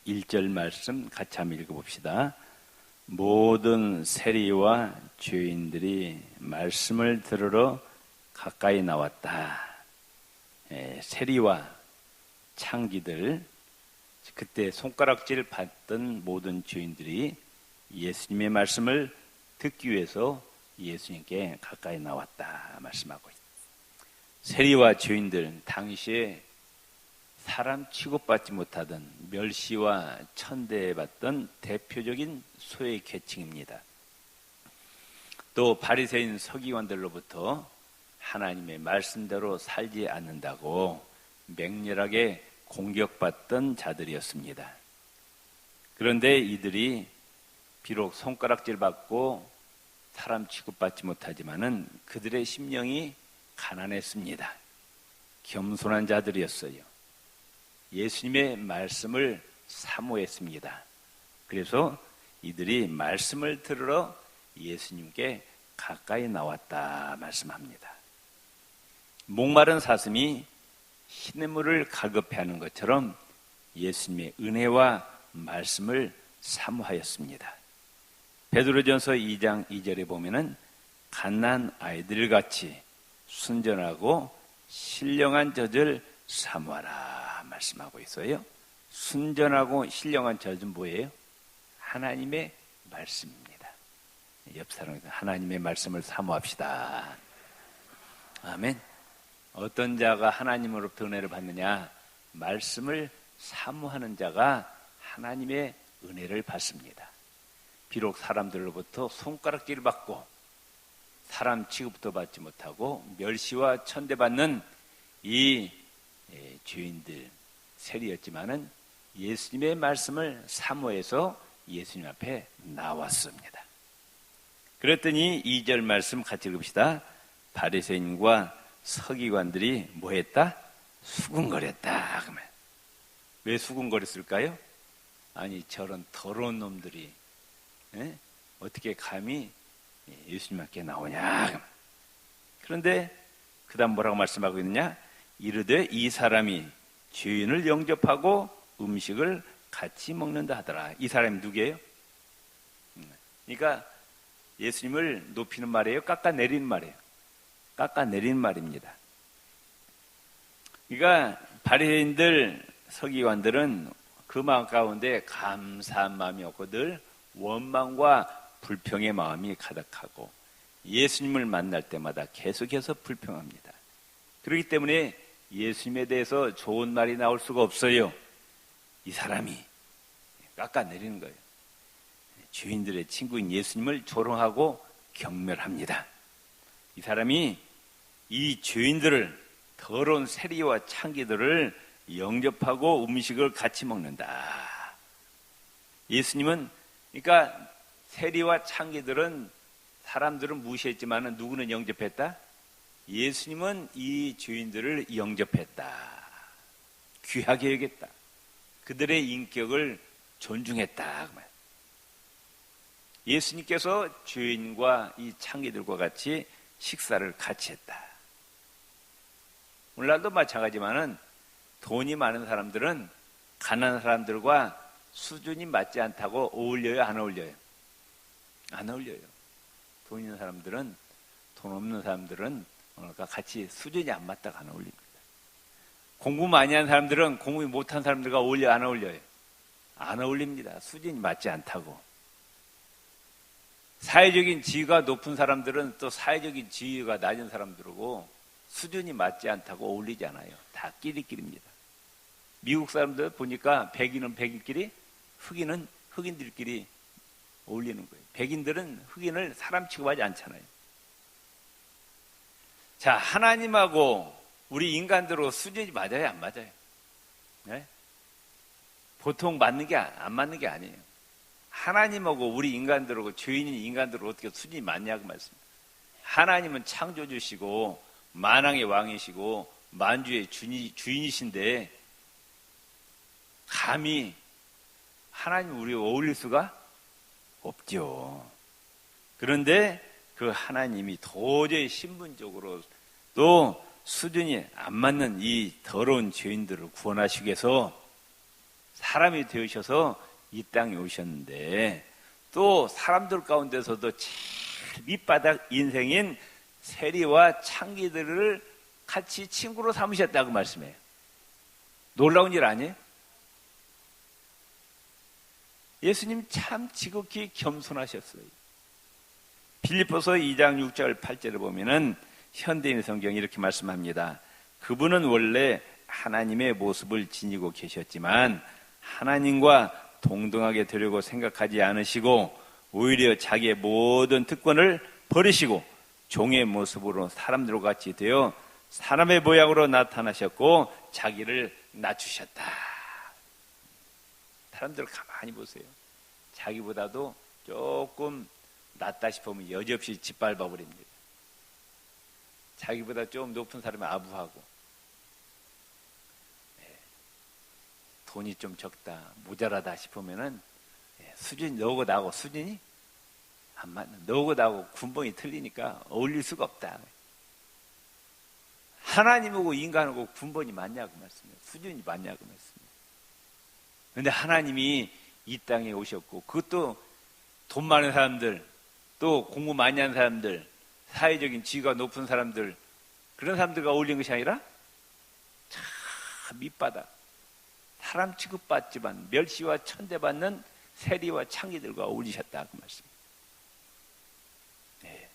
1절 말씀 같이 한번 읽어봅시다. 모든 세리와 죄인들이 말씀을 들으러 가까이 나왔다. 세리와 창기들, 그때 손가락질 받던 모든 죄인들이 예수님의 말씀을 듣기 위해서 예수님께 가까이 나왔다 말씀하고 있습니다. 세리와 죄인들, 당시에 사람 취급받지 못하던 멸시와 천대받던 대표적인 소외 계층입니다. 또 바리새인 서기관들로부터 하나님의 말씀대로 살지 않는다고 맹렬하게 공격받던 자들이었습니다. 그런데 이들이 비록 손가락질 받고 사람 취급받지 못하지만은 그들의 심령이 가난했습니다. 겸손한 자들이었어요. 예수님의 말씀을 사모했습니다. 그래서 이들이 말씀을 들으러 예수님께 가까이 나왔다 말씀합니다. 목마른 사슴이 시냇물을 갈급해하는 것처럼 예수님의 은혜와 말씀을 사모하였습니다. 베드로전서 2장 2절에 보면은 갓난 아이들 같이 순전하고 신령한 젖을 사모하라 말씀하고 있어요. 순전하고 신령한 젖은 뭐예요? 하나님의 말씀입니다. 옆 사람에서 하나님의 말씀을 사모합시다. 아멘. 어떤 자가 하나님으로부터 은혜를 받느냐? 말씀을 사모하는 자가 하나님의 은혜를 받습니다. 비록 사람들로부터 손가락질을 받고 사람 취급도 받지 못하고 멸시와 천대받는 이 죄인들, 세리였지만은 예수님의 말씀을 사모해서 예수님 앞에 나왔습니다. 그랬더니 2절 말씀 같이 읽읍시다. 바리새인과 서기관들이 뭐했다? 수군거렸다. 그러면 왜 수군거렸을까요? 아니 저런 더러운 놈들이 어떻게 감히 예수님 앞에 나오냐. 그런데 그 다음 뭐라고 말씀하고 있느냐? 이르되 이 사람이 죄인을 영접하고 음식을 같이 먹는다 하더라. 이 사람이 누구예요? 그러니까 예수님을 높이는 말이에요? 깎아내리는 말이에요? 깎아내리는 말입니다. 그러니까 바리새인들, 서기관들은 그 마음 가운데 감사한 마음이 없고 늘 원망과 불평의 마음이 가득하고 예수님을 만날 때마다 계속해서 불평합니다. 그렇기 때문에 예수님에 대해서 좋은 말이 나올 수가 없어요. 이 사람이 깎아내리는 거예요. 죄인들의 친구인 예수님을 조롱하고 경멸합니다. 이 사람이 이 죄인들을, 더러운 세리와 창기들을 영접하고 음식을 같이 먹는다. 예수님은 그러니까 세리와 창기들은 사람들은 무시했지만 누구는 영접했다? 예수님은 이 죄인들을 영접했다. 귀하게 여겼다. 그들의 인격을 존중했다. 예수님께서 죄인과 이 창기들과 같이 식사를 같이 했다. 오늘날도 마찬가지지만은 돈이 많은 사람들은 가난한 사람들과 수준이 맞지 않다고 어울려요, 안 어울려요? 안 어울려요. 돈 있는 사람들은, 돈 없는 사람들은 같이 수준이 안 맞다가 안 어울립니다. 공부 많이 한 사람들은 공부 못한 사람들과 어울려, 안 어울려요? 안 어울립니다. 수준이 맞지 않다고. 사회적인 지위가 높은 사람들은 또 사회적인 지위가 낮은 사람들하고 수준이 맞지 않다고 어울리지 않아요. 다 끼리끼리입니다. 미국 사람들 보니까 백인은 백인끼리, 흑인은 흑인들끼리 어울리는 거예요. 백인들은 흑인을 사람 취급하지 않잖아요. 자, 하나님하고 우리 인간들하고 수준이 맞아요, 안 맞아요? 네? 보통 맞는 게 안 맞는 게 아니에요. 하나님하고 우리 인간들하고 죄인인 인간들하고 어떻게 수준이 맞냐고 말씀입니다. 하나님은 창조주시고 만왕의 왕이시고 만주의 주인이신데 감히 하나님 우리와 어울릴 수가 없죠. 그런데 그 하나님이 도저히 신분적으로 또 수준이 안 맞는 이 더러운 죄인들을 구원하시기 위해서 사람이 되으셔서 이 땅에 오셨는데 또 사람들 가운데서도 제일 밑바닥 인생인 세리와 창기들을 같이 친구로 삼으셨다고 말씀해요. 놀라운 일 아니에요? 예수님 참 지극히 겸손하셨어요. 빌립보서 2장 6절 8절을 보면은 현대인 성경이 이렇게 말씀합니다. 그분은 원래 하나님의 모습을 지니고 계셨지만 하나님과 동등하게 되려고 생각하지 않으시고 오히려 자기의 모든 특권을 버리시고 종의 모습으로 사람들과 같이 되어 사람의 모양으로 나타나셨고 자기를 낮추셨다. 사람들 가만히 보세요. 자기보다도 조금 낫다 싶으면 여지없이 짓밟아 버립니다. 자기보다 좀 높은 사람이 아부하고 돈이 좀 적다, 모자라다 싶으면은 수준이 너하고 나하고 수준이 안 맞는, 너하고 나하고 군번이 틀리니까 어울릴 수가 없다. 하나님하고 인간하고 군번이 맞냐고 말씀해요. 수준이 맞냐고 말씀해요. 그런데 하나님이 이 땅에 오셨고 그것도 돈 많은 사람들, 또 공부 많이 하는 사람들, 사회적인 지위가 높은 사람들, 그런 사람들과 어울린 것이 아니라 참 밑바닥, 사람 취급받지만 멸시와 천대받는 세리와 창기들과 어울리셨다 그 말씀. 네.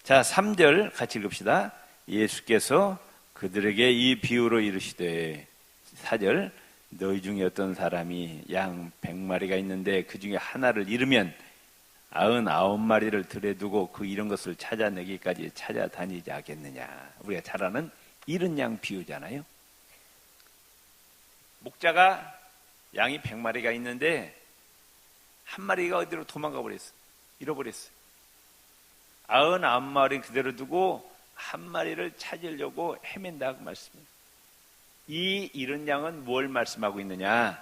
자, 3절 같이 읽읍시다. 예수께서 그들에게 이 비유로 이르시되 4절 너희 중에 어떤 사람이 양 100마리가 있는데 그 중에 하나를 잃으면 99마리를 들여두고 그 잃은 것을 찾아내기까지 찾아다니지 않겠느냐. 우리가 잘 아는 잃은 양 비유잖아요. 목자가 양이 100마리가 있는데 한 마리가 어디로 도망가 버렸어. 잃어버렸어. 99마리 그대로 두고 한 마리를 찾으려고 헤맨다고 말씀해요. 이 잃은 양은 뭘 말씀하고 있느냐?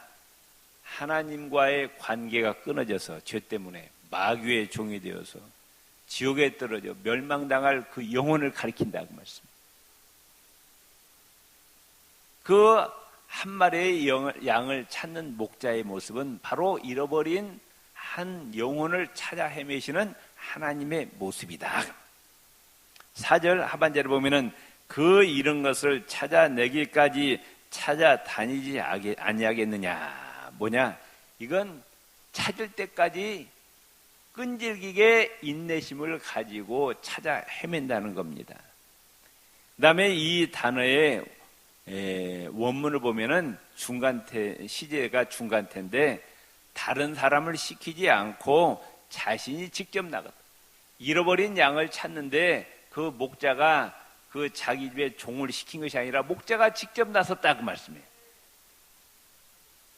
하나님과의 관계가 끊어져서 죄 때문에 마귀의 종이 되어서 지옥에 떨어져 멸망당할 그 영혼을 가리킨다고 말씀해요. 그 한 마리의 양을 찾는 목자의 모습은 바로 잃어버린 한 영혼을 찾아 헤매시는 하나님의 모습이다. 4절 하반절에 보면은 그 잃은 것을 찾아내기까지 찾아다니지 아니하겠느냐. 뭐냐? 이건 찾을 때까지 끈질기게 인내심을 가지고 찾아 헤맨다는 겁니다. 그 다음에 이 단어의 원문을 보면은 시제가 중간태인데 다른 사람을 시키지 않고 자신이 직접 나갔다. 잃어버린 양을 찾는데 그 목자가 그 자기 집에 종을 시킨 것이 아니라 목자가 직접 나섰다 그 말씀이에요.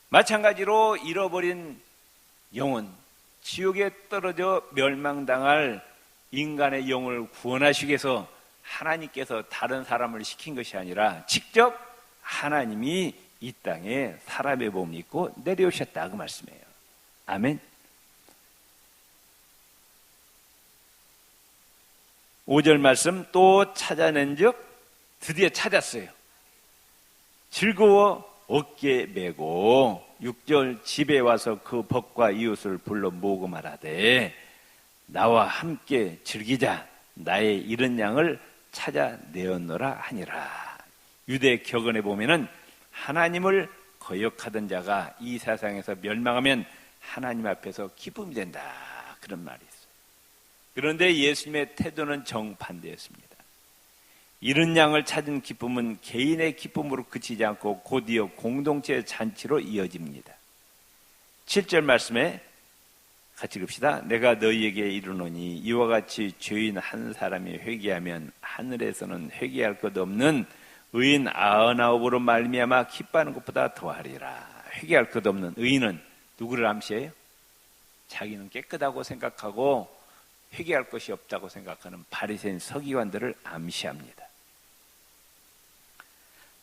마찬가지로 잃어버린 영혼, 지옥에 떨어져 멸망당할 인간의 영혼을 구원하시기 위해서 하나님께서 다른 사람을 시킨 것이 아니라 직접 하나님이 이 땅에 사람의 몸을 입고 내려오셨다 그 말씀이에요. 아멘. 5절 말씀 또 찾아낸 즉 드디어 찾았어요. 즐거워 어깨에 메고 6절 집에 와서 그 벗과 이웃을 불러 모으고 말하되 나와 함께 즐기자. 나의 잃은 양을 찾아내었노라 하니라. 유대 격언에 보면은 하나님을 거역하던 자가 이 세상에서 멸망하면 하나님 앞에서 기쁨이 된다. 그런 말이 있어요. 그런데 예수님의 태도는 정반대였습니다. 잃은 양을 찾은 기쁨은 개인의 기쁨으로 그치지 않고 곧이어 공동체의 잔치로 이어집니다. 7절 말씀에 같이 읽읍시다. 내가 너희에게 이르노니 이와 같이 죄인 한 사람이 회개하면 하늘에서는 회개할 것 없는 의인 99으로 말미암아 기뻐하는 것보다 더하리라. 회개할 것 없는 의인은 누구를 암시해요? 자기는 깨끗하고 생각하고 회개할 것이 없다고 생각하는 바리새인 서기관들을 암시합니다.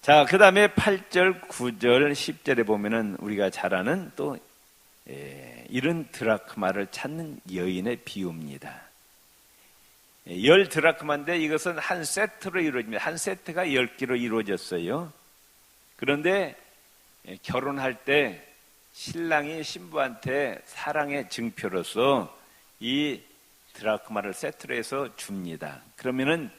자, 그 다음에 8절, 9절, 10절에 보면은 우리가 잘 아는 또 이런 드라크마를 찾는 여인의 비유입니다. 10드라크마인데 이것은 한 세트로 이루어집니다. 한 세트가 10개로 이루어졌어요. 그런데 결혼할 때 신랑이 신부한테 사랑의 증표로서 이 드라크마를 세트로 해서 줍니다. 그러면은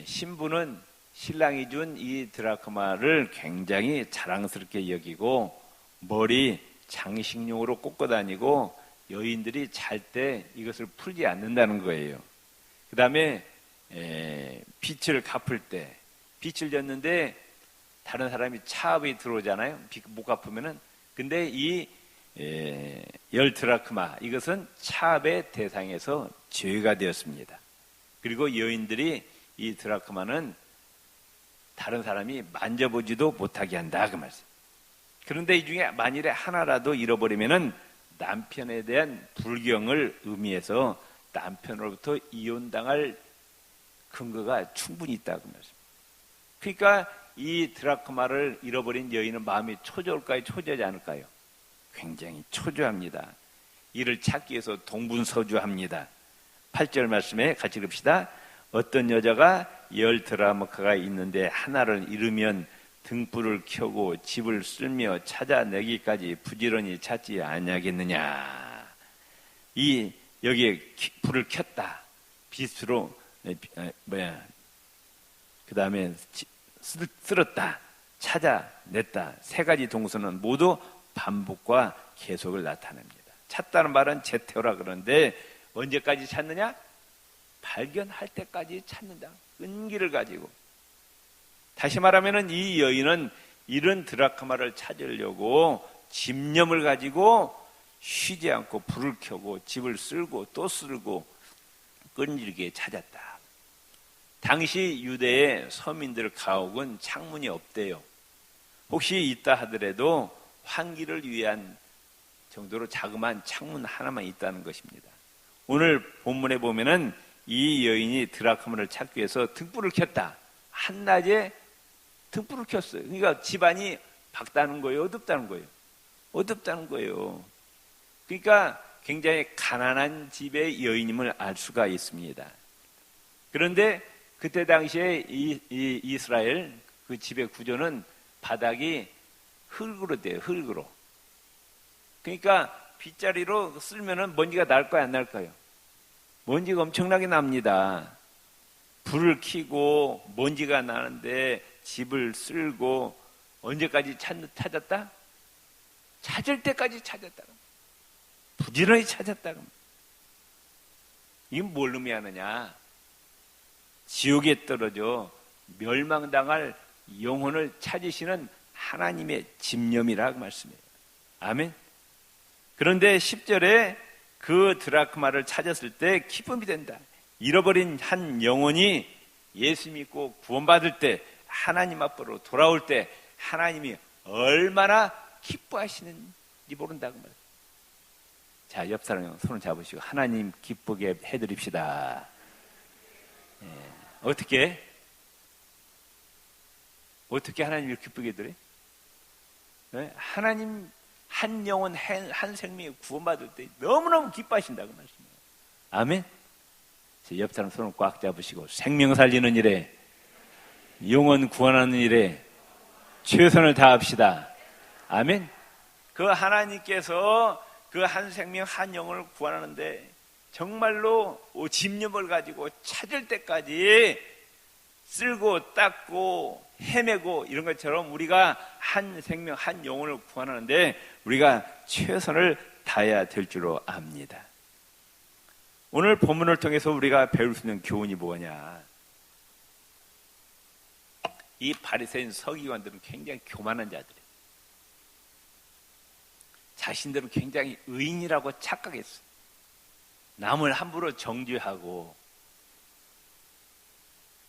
신부는 신랑이 준 이 드라크마를 굉장히 자랑스럽게 여기고 머리 장식용으로 꽂고 다니고 여인들이 잘 때 이것을 풀지 않는다는 거예요. 그 다음에 빚을 갚을 때 빚을 졌는데 다른 사람이 차압이 들어오잖아요. 못 갚으면은. 근데 이 열 드라크마 이것은 차압의 대상에서 제외가 되었습니다. 그리고 여인들이 이 드라크마는 다른 사람이 만져보지도 못하게 한다 그 말씀. 그런데 이 중에 만일에 하나라도 잃어버리면은 남편에 대한 불경을 의미해서 남편으로부터 이혼당할 근거가 충분히 있다 그 말씀. 그러니까 이 드라크마를 잃어버린 여인은 마음이 초조할까요? 초조하지 않을까요? 굉장히 초조합니다. 이를 찾기 위해서 동분서주합니다. 8절 말씀에 같이 읽읍시다. 어떤 여자가 10 드라크마가 있는데 하나를 잃으면 등불을 켜고 집을 쓸며 찾아내기까지 부지런히 찾지 아니하겠느냐. 여기에 불을 켰다. 빛으로 그 다음에 쓸었다. 찾아냈다. 세 가지 동사는 모두 반복과 계속을 나타냅니다. 찾다는 말은 제테오라 그러는데 언제까지 찾느냐? 발견할 때까지 찾는다. 끈기를 가지고. 다시 말하면 이 여인은 이런 드라크마를 찾으려고 집념을 가지고 쉬지 않고 불을 켜고 집을 쓸고 또 쓸고 끈질기게 찾았다. 당시 유대의 서민들 가옥은 창문이 없대요. 혹시 있다 하더라도 환기를 위한 정도로 자그마한 창문 하나만 있다는 것입니다. 오늘 본문에 보면은 이 여인이 드라크마를 찾기 위해서 등불을 켰다. 한낮에 등불을 켰어요. 그러니까 집안이 밝다는 거예요? 어둡다는 거예요? 어둡다는 거예요. 그러니까 굉장히 가난한 집의 여인임을 알 수가 있습니다. 그런데 그때 당시에 이 이스라엘 그 집의 구조는 바닥이 흙으로 돼요. 흙으로. 그러니까 빗자리로 쓸면은 먼지가 날까요? 안 날까요? 먼지가 엄청나게 납니다. 불을 켜고 먼지가 나는데 집을 쓸고 언제까지 찾았다? 찾을 때까지 찾았다. 부지런히 찾았다. 이건 뭘 의미하느냐? 지옥에 떨어져 멸망당할 영혼을 찾으시는 하나님의 집념이라고 말씀해요. 아멘. 그런데 10절에 그 드라크마를 찾았을 때 기쁨이 된다. 잃어버린 한 영혼이 예수 믿고 구원받을 때 하나님 앞으로 돌아올 때 하나님이 얼마나 기뻐하시는지 모른다고 말이에요. 자, 옆 사람 손을 잡으시고 하나님 기쁘게 해드립시다. 어떻게 하나님을 기쁘게 해드려? 하나님 한 영혼 한 생명이 구원받을 때 너무너무 기뻐하신다고 말씀해요. 아멘. 옆 사람 손을 꽉 잡으시고 생명 살리는 일에 영혼 구원하는 일에 최선을 다합시다. 아멘. 그 하나님께서 그 한 생명 한 영혼을 구원하는데 정말로 집념을 가지고 찾을 때까지 쓸고 닦고 헤매고 이런 것처럼 우리가 한 생명 한 영혼을 구원하는데 우리가 최선을 다해야 될 줄로 압니다. 오늘 본문을 통해서 우리가 배울 수 있는 교훈이 뭐냐? 이 바리새인 서기관들은 굉장히 교만한 자들이에요. 자신들은 굉장히 의인이라고 착각했어요. 남을 함부로 정죄하고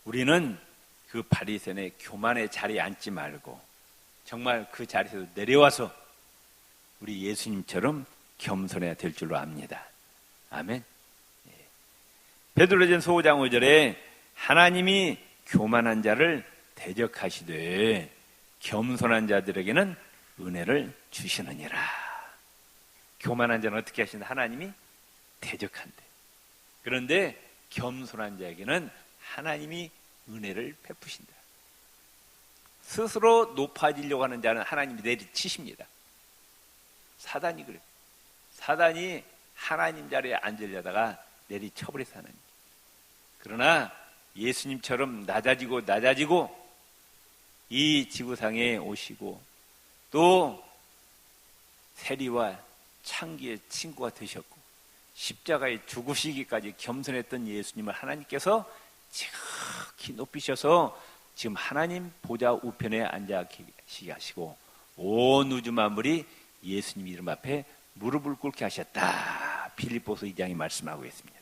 우리는 그 바리새인의 교만의 자리에 앉지 말고 정말 그 자리에서 내려와서 우리 예수님처럼 겸손해야 될 줄로 압니다. 아멘. 베드로전서 5장 5절에 하나님이 교만한 자를 대적하시되 겸손한 자들에게는 은혜를 주시느니라. 교만한 자는 어떻게 하시는데 하나님이 대적한대. 그런데 겸손한 자에게는 하나님이 은혜를 베푸신다. 스스로 높아지려고 하는 자는 하나님이 내리치십니다. 사단이 그래요. 사단이 하나님 자리에 앉으려다가 내리쳐버려서 하나님. 그러나 예수님처럼 낮아지고 이 지구상에 오시고 또 세리와 창기의 친구가 되셨고 십자가에 죽으시기까지 겸손했던 예수님을 하나님께서 지극히 높이셔서 지금 하나님 보좌 우편에 앉아 계시게 하시고 온 우주 만물이 예수님 이름 앞에 무릎을 꿇게 하셨다. 빌립보서 2장이 말씀하고 있습니다.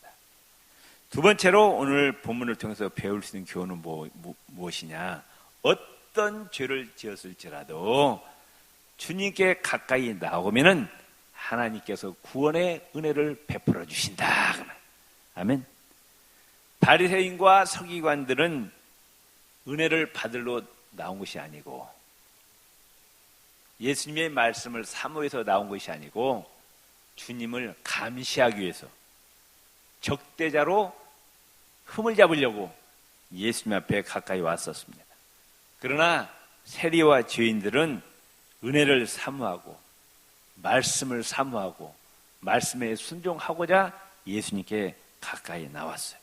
두 번째로 오늘 본문을 통해서 배울 수 있는 교훈은 무엇이냐? 어떤 죄를 지었을지라도 주님께 가까이 나오면은 하나님께서 구원의 은혜를 베풀어 주신다. 아멘. 바리새인과 서기관들은 은혜를 받으러 나온 것이 아니고 예수님의 말씀을 사모해서 나온 것이 아니고 주님을 감시하기 위해서 적대자로 흠을 잡으려고 예수님 앞에 가까이 왔었습니다. 그러나 세리와 죄인들은 은혜를 사모하고 말씀을 사모하고 말씀에 순종하고자 예수님께 가까이 나왔어요.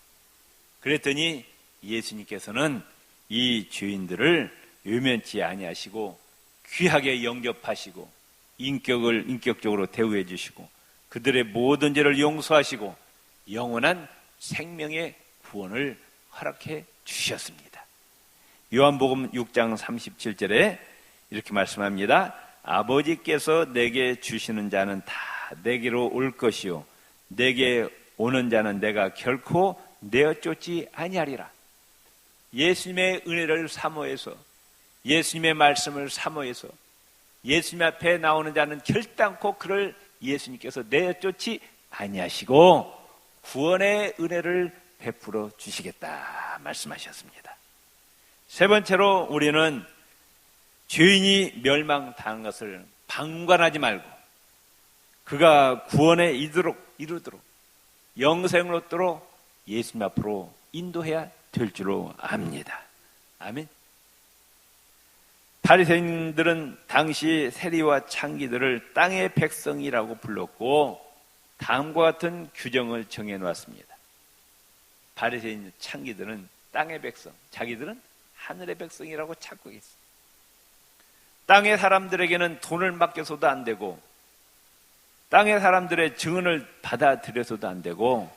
그랬더니 예수님께서는 이 죄인들을 외면치 아니하시고 귀하게 영접하시고 인격적으로 대우해 주시고 그들의 모든 죄를 용서하시고 영원한 생명의 구원을 허락해 주셨습니다. 요한복음 6장 37절에 이렇게 말씀합니다. 아버지께서 내게 주시는 자는 다 내게로 올 것이요 내게 오는 자는 내가 결코 내어 쫓지 아니하리라. 예수님의 은혜를 사모해서 예수님의 말씀을 사모해서 예수님 앞에 나오는 자는 결단코 그를 예수님께서 내어 쫓지 아니하시고 구원의 은혜를 베풀어 주시겠다 말씀하셨습니다. 세 번째로 우리는 죄인이 멸망당한 것을 방관하지 말고 그가 구원에 이르도록 영생을 얻도록 예수님 앞으로 인도해야 될 줄로 압니다. 아멘. 바리새인들은 당시 세리와 창기들을 땅의 백성이라고 불렀고 다음과 같은 규정을 정해놓았습니다. 바리새인 창기들은 땅의 백성, 자기들은 하늘의 백성이라고 착각했어요. 땅의 사람들에게는 돈을 맡겨서도 안 되고 땅의 사람들의 증언을 받아들여서도 안 되고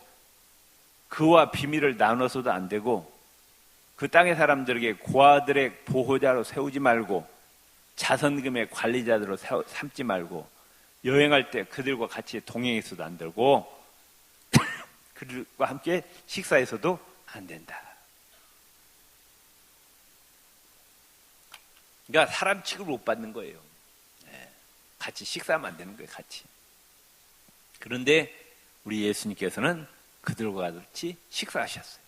그와 비밀을 나눠서도 안 되고 그 땅의 사람들에게 고아들의 보호자로 세우지 말고 자선금의 관리자들로 삼지 말고 여행할 때 그들과 같이 동행해서도 안 되고 그들과 함께 식사해서도 안 된다. 그러니까 사람 취급을 못 받는 거예요. 같이 식사하면 안 되는 거예요. 같이. 그런데 우리 예수님께서는 그들과 같이 식사하셨어요.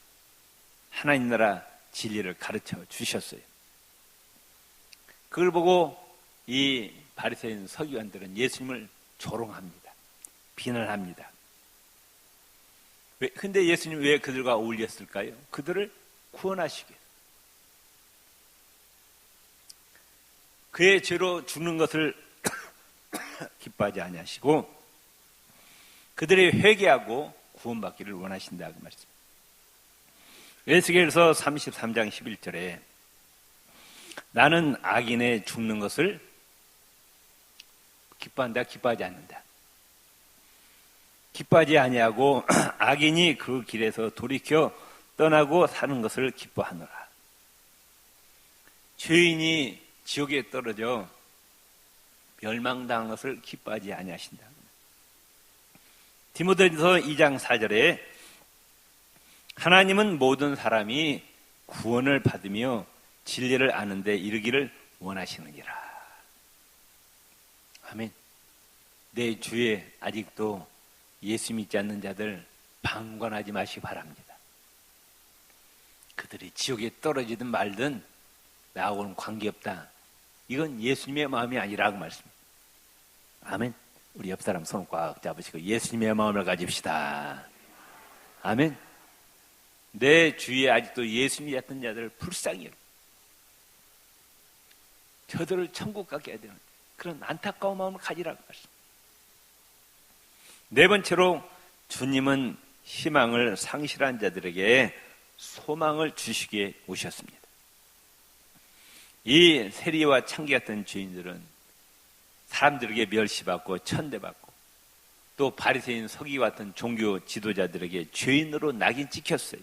하나님 나라 진리를 가르쳐 주셨어요. 그걸 보고 이 바리새인 서기관들은 예수님을 조롱합니다. 비난합니다. 근데 예수님 왜 그들과 어울렸을까요? 그들을 구원하시기 위해서. 그의 죄로 죽는 것을 기뻐하지 아니하시고 그들이 회개하고 구원받기를 원하신다 그 말씀. 에스겔서 33장 11절에 나는 악인의 죽는 것을 기뻐한다, 기뻐하지 않는다. 기뻐하지 아니하고 악인이 그 길에서 돌이켜 떠나고 사는 것을 기뻐하노라. 죄인이 지옥에 떨어져 멸망당한 것을 기뻐하지 아니하신다. 디모데전서 2장 4절에 하나님은 모든 사람이 구원을 받으며 진리를 아는 데 이르기를 원하시느니라. 아멘. 내 주에 아직도 예수 믿지 않는 자들 방관하지 마시기 바랍니다. 그들이 지옥에 떨어지든 말든 나하고는 관계없다. 이건 예수님의 마음이 아니라고 말씀입니다. 아멘. 우리 옆 사람 손 꽉 잡으시고 예수님의 마음을 가집시다. 아멘. 내 주위에 아직도 예수 믿지 않는 자들 불쌍히 저들을 천국 가게 해야 되는 그런 안타까운 마음을 가지라고 말씀. 네 번째로 주님은 희망을 상실한 자들에게 소망을 주시기에 오셨습니다. 이 세리와 창기 같은 죄인들은 사람들에게 멸시받고 천대받고 또 바리새인 서기와 같은 종교 지도자들에게 죄인으로 낙인 찍혔어요.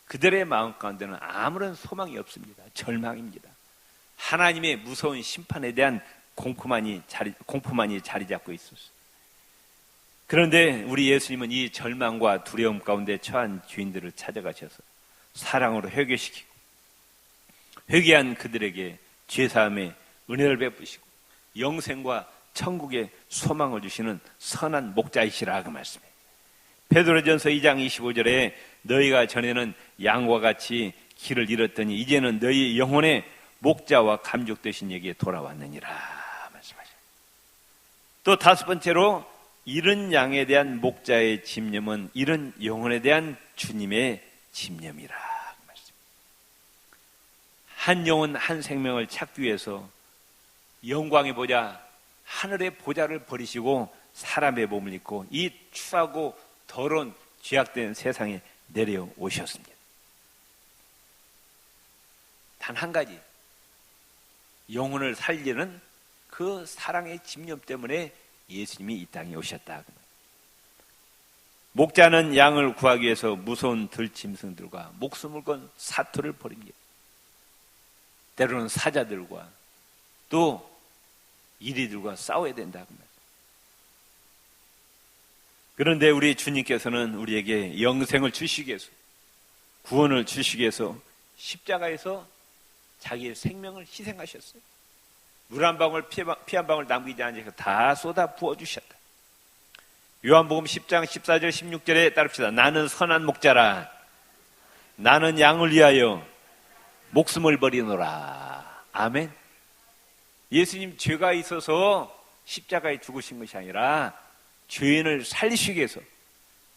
그들의 마음 가운데는 아무런 소망이 없습니다. 절망입니다. 하나님의 무서운 심판에 대한 공포만이 자리 잡고 있었어요. 그런데 우리 예수님은 이 절망과 두려움 가운데 처한 죄인들을 찾아가셔서 사랑으로 회개시키고 회개한 그들에게 죄사함의 은혜를 베푸시고 영생과 천국의 소망을 주시는 선한 목자이시라 그 말씀이에요. 베드로전서 2장 25절에 너희가 전에는 양과 같이 길을 잃었더니 이제는 너희 영혼의 목자와 감족 되신 에게 돌아왔느니라 말씀하셔요. 또 다섯 번째로 잃은 양에 대한 목자의 집념은 잃은 영혼에 대한 주님의 집념이라 그 말씀. 한 영혼 한 생명을 찾기 위해서 영광의 보좌 하늘의 보좌를 버리시고 사람의 몸을 입고 이 추하고 더러운 죄악된 세상에 내려오셨습니다. 단 한 가지, 영혼을 살리는 그 사랑의 집념 때문에 예수님이 이 땅에 오셨다. 목자는 양을 구하기 위해서 무서운 들짐승들과 목숨을 건 사토를 벌입니다. 때로는 사자들과 또 이리들과 싸워야 된다. 그런데 우리 주님께서는 우리에게 영생을 주시기 위해서 구원을 주시기 위해서 십자가에서 자기의 생명을 희생하셨어요. 물 한 방울 피 한 방울 남기지 않으셔서 다 쏟아 부어주셨다. 요한복음 10장 14절 16절에 따릅시다. 나는 선한 목자라. 나는 양을 위하여 목숨을 버리노라. 아멘. 예수님 죄가 있어서 십자가에 죽으신 것이 아니라 죄인을 살리시기 위해서,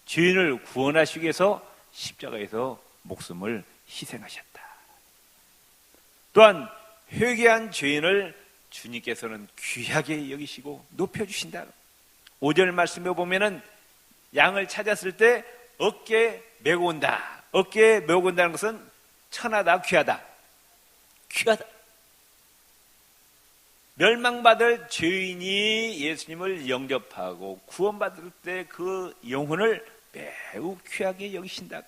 죄인을 구원하시기 위해서 십자가에서 목숨을 희생하셨다. 또한 회개한 죄인을 주님께서는 귀하게 여기시고 높여주신다. 5절 말씀에 보면은 양을 찾았을 때 어깨에 메고 온다. 어깨에 메고 온다는 것은 천하다, 귀하다. 귀하다. 멸망받을 죄인이 예수님을 영접하고 구원받을 때 그 영혼을 매우 귀하게 여기신다.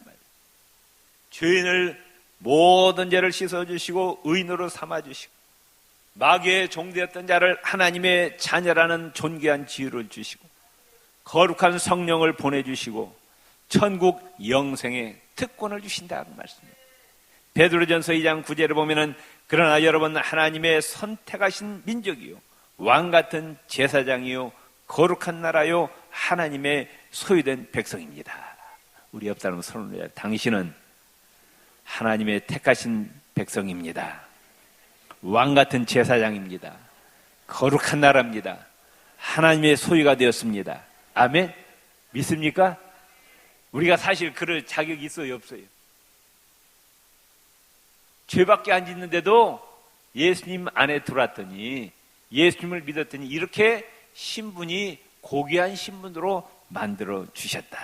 죄인을 모든 죄를 씻어주시고 의인으로 삼아주시고 마귀의 종되었던 자를 하나님의 자녀라는 존귀한 지위를 주시고 거룩한 성령을 보내주시고 천국 영생의 특권을 주신다는 말씀입니다. 베드로전서 2장 9절을 보면은 그러나 여러분 하나님의 선택하신 민족이요 왕같은 제사장이요 거룩한 나라요 하나님의 소유된 백성입니다. 우리 옆 사람 손을 내요. 당신은 하나님의 택하신 백성입니다. 왕같은 제사장입니다. 거룩한 나라입니다. 하나님의 소유가 되었습니다. 아멘. 믿습니까? 우리가 사실 그럴 자격이 있어요, 없어요? 죄밖에 안 짓는데도 예수님 안에 들어왔더니 예수님을 믿었더니 이렇게 신분이 고귀한 신분으로 만들어 주셨다.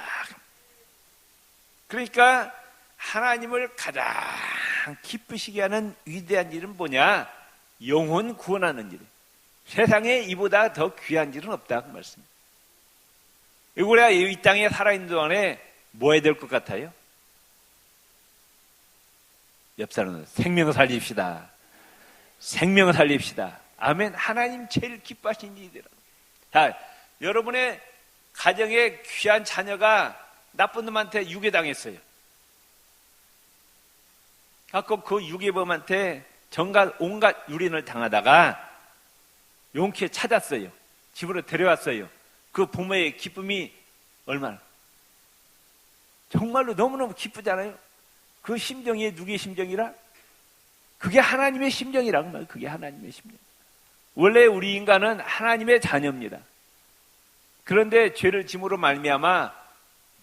그러니까 하나님을 가장 기쁘시게 하는 위대한 일은 뭐냐? 영혼 구원하는 일. 세상에 이보다 더 귀한 일은 없다 그 말씀입니다. 우리가 이 땅에 살아있는 동안에 뭐 해야 될 것 같아요? 옆 사람은 생명 살립시다. 생명 살립시다. 아멘. 하나님 제일 기뻐하시는 일이라. 자, 여러분의 가정에 귀한 자녀가 나쁜 놈한테 유괴당했어요. 가끔 그 유괴범한테 정말 온갖 유린을 당하다가 용케 찾았어요. 집으로 데려왔어요. 그 부모의 기쁨이 얼마나 정말로 너무너무 기쁘잖아요. 그 심정이 누구의 심정이라? 그게 하나님의 심정이라고 말이에요. 그게 하나님의 심정. 원래 우리 인간은 하나님의 자녀입니다. 그런데 죄를 짐으로 말미암아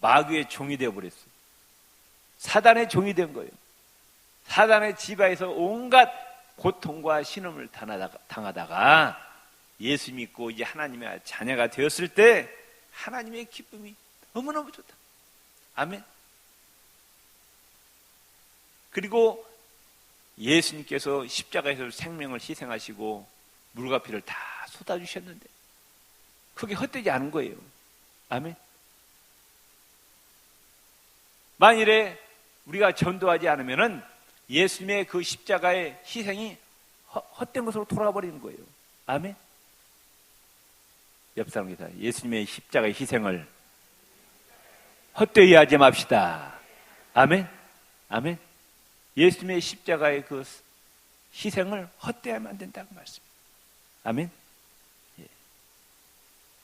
마귀의 종이 되어버렸어요. 사단의 종이 된 거예요. 사단의 지배에서 온갖 고통과 신음을 당하다가 예수 믿고 이제 하나님의 자녀가 되었을 때 하나님의 기쁨이 너무너무 좋다. 아멘. 그리고 예수님께서 십자가에서 생명을 희생하시고 물과 피를 다 쏟아주셨는데 그게 헛되지 않은 거예요. 아멘. 만일에 우리가 전도하지 않으면은 예수님의 그 십자가의 희생이 헛된 것으로 돌아가 버리는 거예요. 아멘. 옆 사람입니다. 예수님의 십자가의 희생을 헛되이 하지 맙시다. 아멘. 아멘. 예수님의 십자가의 그 희생을 헛되이하면 안 된다고 말씀입니다. 아멘. 예.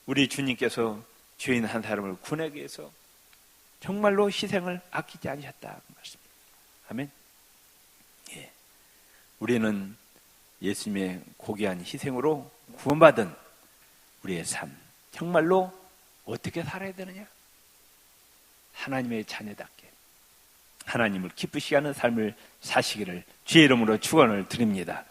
우리 주님께서 죄인 한 사람을 구하기 위해서 정말로 희생을 아끼지 않으셨다고 말씀입니다. 아멘. 예. 우리는 예수님의 고귀한 희생으로 구원받은 우리의 삶, 정말로 어떻게 살아야 되느냐? 하나님의 자녀답게 하나님을 기쁘시게 하는 삶을 사시기를 주의 이름으로 축원을 드립니다.